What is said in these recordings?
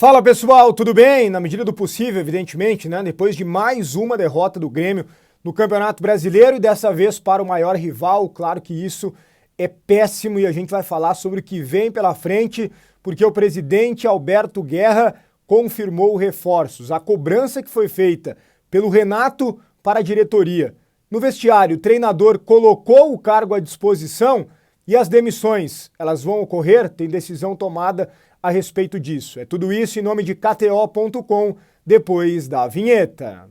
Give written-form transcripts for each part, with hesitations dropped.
Fala pessoal, tudo bem? Na medida do possível, evidentemente, né? Depois de mais uma derrota do Grêmio no Campeonato Brasileiro e dessa vez para o maior rival, claro que isso é péssimo e a gente vai falar sobre o que vem pela frente, porque o presidente Alberto Guerra confirmou reforços. A cobrança que foi feita pelo Renato para a diretoria. No vestiário, o treinador colocou o cargo à disposição e as demissões, elas vão ocorrer? Tem decisão tomada a respeito disso. É tudo isso em nome de KTO.com, depois da vinheta.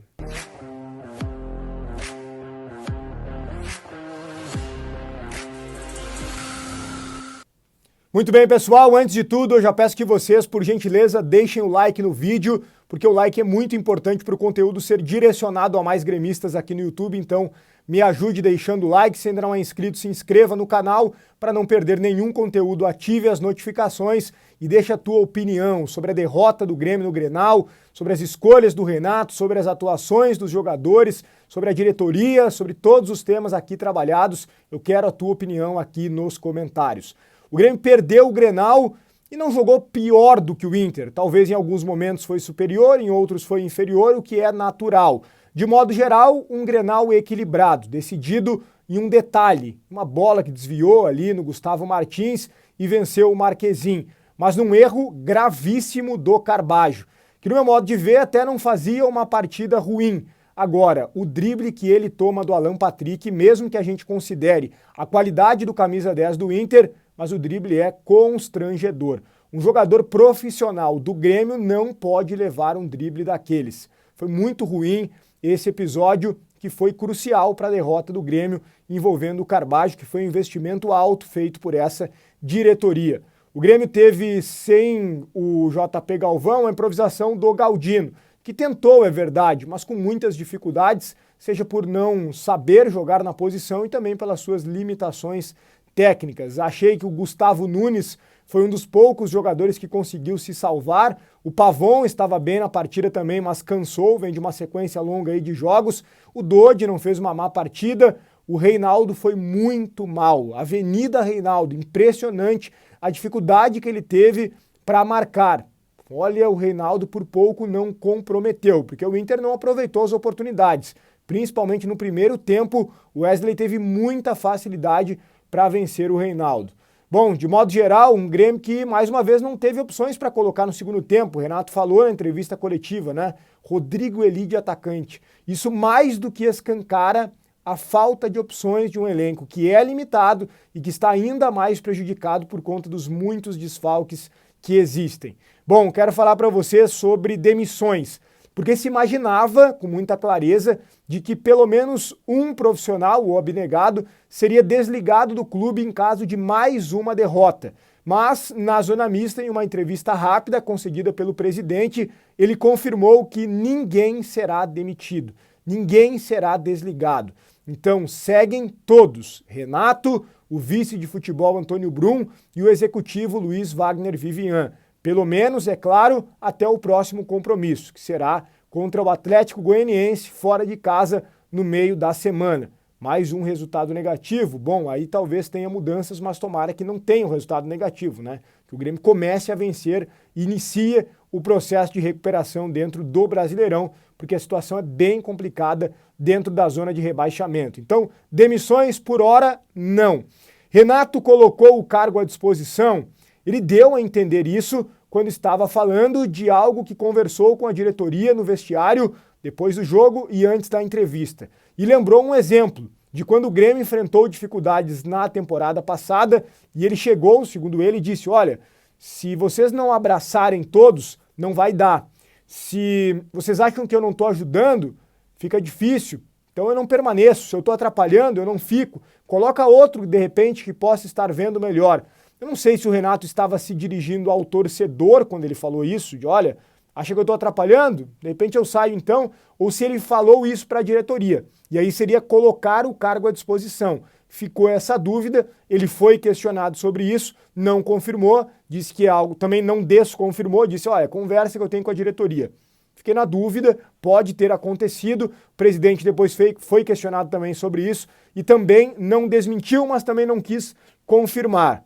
Muito bem, pessoal, antes de tudo, eu já peço que vocês, por gentileza, deixem o like no vídeo, porque o like é muito importante para o conteúdo ser direcionado a mais gremistas aqui no YouTube, então me ajude deixando o like, se ainda não é inscrito, se inscreva no canal para não perder nenhum conteúdo, ative as notificações e deixe a tua opinião sobre a derrota do Grêmio no Grenal, sobre as escolhas do Renato, sobre as atuações dos jogadores, sobre a diretoria, sobre todos os temas aqui trabalhados. Eu quero a tua opinião aqui nos comentários. O Grêmio perdeu o Grenal e não jogou pior do que o Inter. Talvez em alguns momentos foi superior, em outros foi inferior, o que é natural. De modo geral, um Grenal equilibrado, decidido em um detalhe, uma bola que desviou ali no Gustavo Martins e venceu o Marquezin, mas num erro gravíssimo do Carbajo, que no meu modo de ver até não fazia uma partida ruim. Agora, o drible que ele toma do Alan Patrick, mesmo que a gente considere a qualidade do camisa 10 do Inter, mas o drible é constrangedor. Um jogador profissional do Grêmio não pode levar um drible daqueles. Foi muito ruim esse episódio, que foi crucial para a derrota do Grêmio envolvendo o Carbajo, que foi um investimento alto feito por essa diretoria. O Grêmio teve, sem o JP Galvão, a improvisação do Galdino, que tentou, é verdade, mas com muitas dificuldades, seja por não saber jogar na posição e também pelas suas limitações técnicas. Achei que o Gustavo Nunes foi um dos poucos jogadores que conseguiu se salvar. O Pavon estava bem na partida também, mas cansou, vem de uma sequência longa aí de jogos. O Dodi não fez uma má partida. O Reinaldo foi muito mal. Avenida Reinaldo, impressionante a dificuldade que ele teve para marcar. Olha, o Reinaldo por pouco não comprometeu, porque o Inter não aproveitou as oportunidades. Principalmente no primeiro tempo, o Wesley teve muita facilidade para vencer o Reinaldo. Bom, de modo geral, um Grêmio que mais uma vez não teve opções para colocar no segundo tempo. O Renato falou na entrevista coletiva, né? Rodrigo Eli de atacante. Isso mais do que escancara a falta de opções de um elenco que é limitado e que está ainda mais prejudicado por conta dos muitos desfalques que existem. Bom, quero falar para vocês sobre demissões, porque se imaginava, com muita clareza, de que pelo menos um profissional, o abnegado, seria desligado do clube em caso de mais uma derrota. Mas, na zona mista, em uma entrevista rápida concedida pelo presidente, ele confirmou que ninguém será demitido, ninguém será desligado. Então, seguem todos, Renato, o vice de futebol Antônio Brum e o executivo Luiz Wagner Vivian. Pelo menos, é claro, até o próximo compromisso, que será contra o Atlético Goianiense, fora de casa, no meio da semana. Mais um resultado negativo? Bom, aí talvez tenha mudanças, mas tomara que não tenha um resultado negativo, né? Que o Grêmio comece a vencer e inicie o processo de recuperação dentro do Brasileirão, porque a situação é bem complicada dentro da zona de rebaixamento. Então, demissões por hora, não. Renato colocou o cargo à disposição. Ele deu a entender isso quando estava falando de algo que conversou com a diretoria no vestiário depois do jogo e antes da entrevista. E lembrou um exemplo de quando o Grêmio enfrentou dificuldades na temporada passada e ele chegou, segundo ele, e disse: olha, se vocês não abraçarem todos, não vai dar. Se vocês acham que eu não estou ajudando, fica difícil. Então eu não permaneço. Se eu estou atrapalhando, eu não fico. Coloca outro, de repente, que possa estar vendo melhor. Eu não sei se o Renato estava se dirigindo ao torcedor quando ele falou isso, de olha, acha que eu estou atrapalhando? De repente eu saio então, ou se ele falou isso para a diretoria. E aí seria colocar o cargo à disposição. Ficou essa dúvida, ele foi questionado sobre isso, não confirmou, disse que é algo, também não desconfirmou, disse, olha, conversa que eu tenho com a diretoria. Fiquei na dúvida, pode ter acontecido, o presidente depois foi questionado também sobre isso e também não desmentiu, mas também não quis confirmar.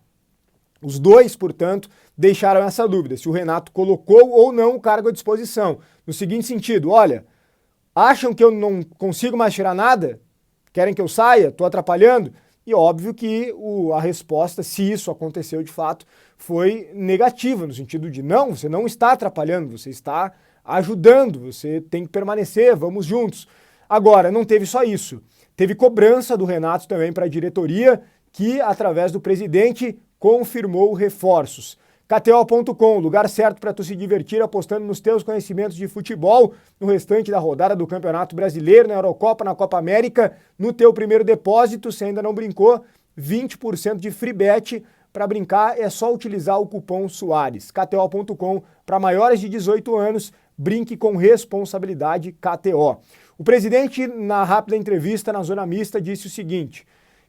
Os dois, portanto, deixaram essa dúvida, se o Renato colocou ou não o cargo à disposição. No seguinte sentido, olha, acham que eu não consigo mais tirar nada? Querem que eu saia? Estou atrapalhando? E óbvio que a resposta, se isso aconteceu de fato, foi negativa, no sentido de não, você não está atrapalhando, você está ajudando, você tem que permanecer, vamos juntos. Agora, não teve só isso. Teve cobrança do Renato também para a diretoria, que, através do presidente, confirmou reforços. KTO.com, lugar certo para tu se divertir apostando nos teus conhecimentos de futebol, no restante da rodada do Campeonato Brasileiro, na Eurocopa, na Copa América, no teu primeiro depósito, se ainda não brincou, 20% de free bet. Para brincar é só utilizar o cupom Soares. KTO.com, para maiores de 18 anos, brinque com responsabilidade KTO. O presidente, na rápida entrevista na Zona Mista, disse o seguinte,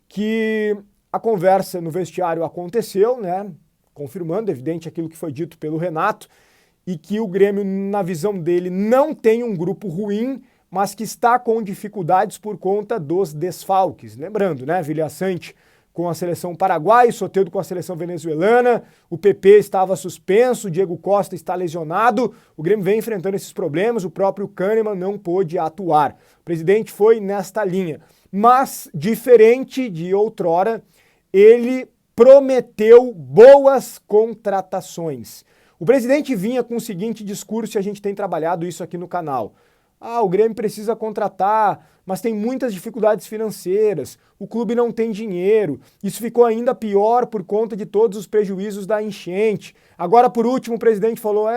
que a conversa no vestiário aconteceu, né? Confirmando, evidente, aquilo que foi dito pelo Renato, e que o Grêmio, na visão dele, não tem um grupo ruim, mas que está com dificuldades por conta dos desfalques. Lembrando, né, Vilha Sante com a seleção paraguaia, Soteldo com a seleção venezuelana, o PP estava suspenso, o Diego Costa está lesionado, o Grêmio vem enfrentando esses problemas, o próprio Kahneman não pôde atuar. O presidente foi nesta linha, mas, diferente de outrora, ele prometeu boas contratações. O presidente vinha com o seguinte discurso, e a gente tem trabalhado isso aqui no canal. O Grêmio precisa contratar, mas tem muitas dificuldades financeiras, o clube não tem dinheiro, isso ficou ainda pior por conta de todos os prejuízos da enchente. Agora, por último, o presidente falou,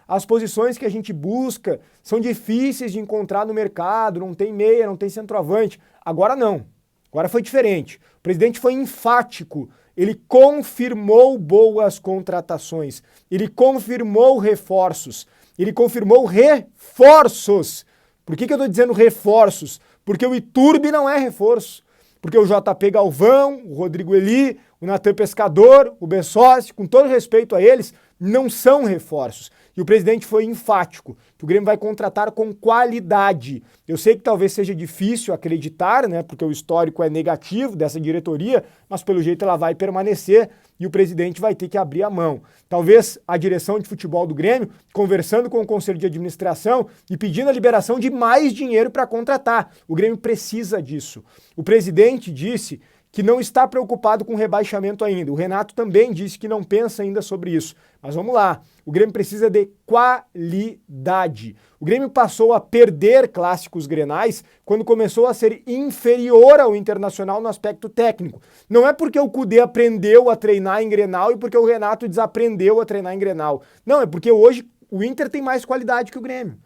as posições que a gente busca são difíceis de encontrar no mercado, não tem meia, não tem centroavante. Agora não, agora foi diferente. O presidente foi enfático. Ele confirmou boas contratações, ele confirmou reforços, ele confirmou reforços. Por que eu estou dizendo reforços? Porque o Iturbe não é reforço, porque o JP Galvão, o Rodrigo Eli, o Natan Pescador, o Bessosi, com todo respeito a eles, não são reforços. E o presidente foi enfático, que o Grêmio vai contratar com qualidade. Eu sei que talvez seja difícil acreditar, né, porque o histórico é negativo dessa diretoria, mas pelo jeito ela vai permanecer e o presidente vai ter que abrir a mão. Talvez a direção de futebol do Grêmio, conversando com o conselho de administração e pedindo a liberação de mais dinheiro para contratar. O Grêmio precisa disso. O presidente disse que não está preocupado com rebaixamento ainda. O Renato também disse que não pensa ainda sobre isso. Mas vamos lá, o Grêmio precisa de qualidade. O Grêmio passou a perder clássicos grenais quando começou a ser inferior ao Internacional no aspecto técnico. Não é porque o Cudê aprendeu a treinar em Grenal e porque o Renato desaprendeu a treinar em Grenal. Não, é porque hoje o Inter tem mais qualidade que o Grêmio.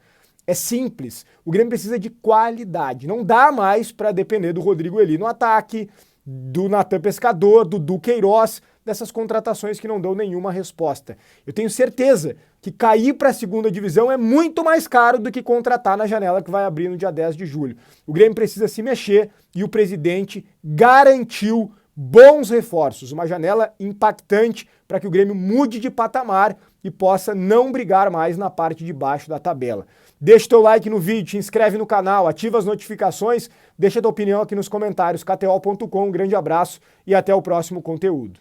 É simples, o Grêmio precisa de qualidade. Não dá mais para depender do Rodrigo Eli no ataque, do Natan Pescador, do Dudu Queiroz, dessas contratações que não dão nenhuma resposta. Eu tenho certeza que cair para a segunda divisão é muito mais caro do que contratar na janela que vai abrir no dia 10 de julho. O Grêmio precisa se mexer e o presidente garantiu bons reforços, uma janela impactante para que o Grêmio mude de patamar e possa não brigar mais na parte de baixo da tabela. Deixa teu like no vídeo, te inscreve no canal, ativa as notificações, deixa tua opinião aqui nos comentários. KTO.com, um grande abraço e até o próximo conteúdo.